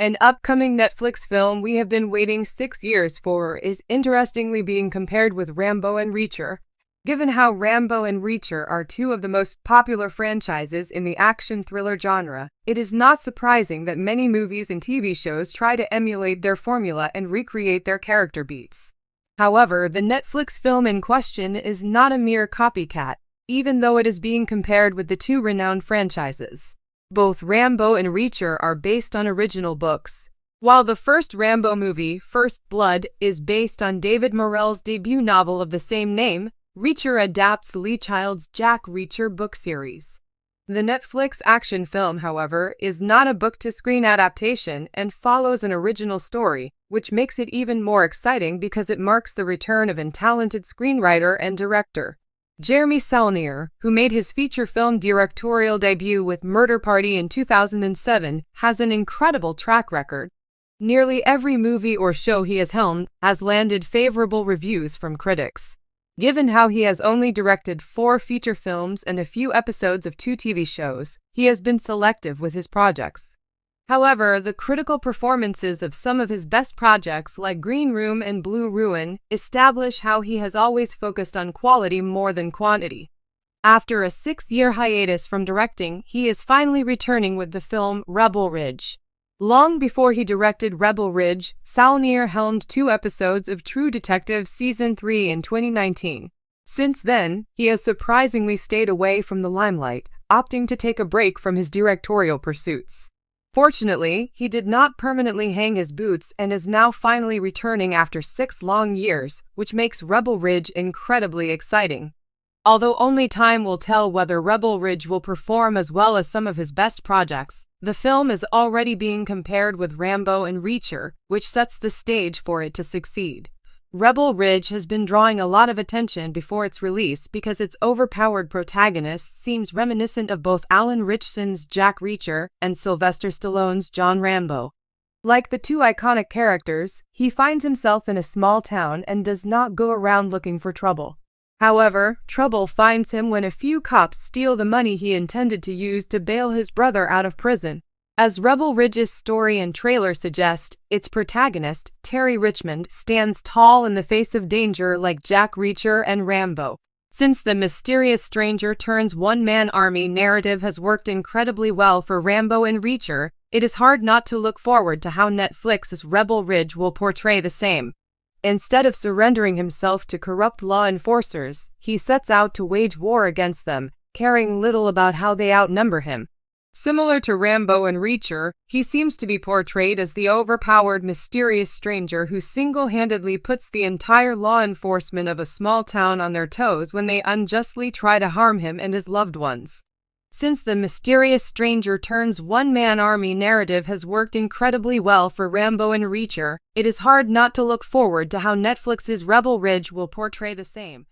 An upcoming Netflix film we have been waiting 6 years for is interestingly being compared with Rambo and Reacher. Given how Rambo and Reacher are two of the most popular franchises in the action thriller genre, it is not surprising that many movies and TV shows try to emulate their formula and recreate their character beats. However, the Netflix film in question is not a mere copycat, even though it is being compared with the two renowned franchises. Both Rambo and Reacher are based on original books. While the first Rambo movie, First Blood, is based on David Morrell's debut novel of the same name, Reacher adapts Lee Child's Jack Reacher book series. The Netflix action film, however, is not a book-to-screen adaptation and follows an original story, which makes it even more exciting because it marks the return of a talented screenwriter and director. Jeremy Saulnier, who made his feature film directorial debut with Murder Party in 2007, has an incredible track record. Nearly every movie or show he has helmed has landed favorable reviews from critics. Given how he has only directed 4 feature films and a few episodes of 2 TV shows, he has been selective with his projects. However, the critical performances of some of his best projects like Green Room and Blue Ruin establish how he has always focused on quality more than quantity. After a 6-year hiatus from directing, he is finally returning with the film Rebel Ridge. Long before he directed Rebel Ridge, Saulnier helmed 2 episodes of True Detective Season 3 in 2019. Since then, he has surprisingly stayed away from the limelight, opting to take a break from his directorial pursuits. Fortunately, he did not permanently hang his boots and is now finally returning after 6 long years, which makes Rebel Ridge incredibly exciting. Although only time will tell whether Rebel Ridge will perform as well as some of his best projects, the film is already being compared with Rambo and Reacher, which sets the stage for it to succeed. Rebel Ridge has been drawing a lot of attention before its release because its overpowered protagonist seems reminiscent of both Alan Ritchson's Jack Reacher and Sylvester Stallone's John Rambo. Like the two iconic characters, he finds himself in a small town and does not go around looking for trouble. However, trouble finds him when a few cops steal the money he intended to use to bail his brother out of prison. As Rebel Ridge's story and trailer suggest, its protagonist, Terry Richmond, stands tall in the face of danger like Jack Reacher and Rambo. Since the mysterious stranger turns one-man army narrative has worked incredibly well for Rambo and Reacher, it is hard not to look forward to how Netflix's Rebel Ridge will portray the same. Instead of surrendering himself to corrupt law enforcers, he sets out to wage war against them, caring little about how they outnumber him. Similar to Rambo and Reacher, he seems to be portrayed as the overpowered, mysterious stranger who single-handedly puts the entire law enforcement of a small town on their toes when they unjustly try to harm him and his loved ones. Since the mysterious stranger turns one-man army narrative has worked incredibly well for Rambo and Reacher, it is hard not to look forward to how Netflix's Rebel Ridge will portray the same.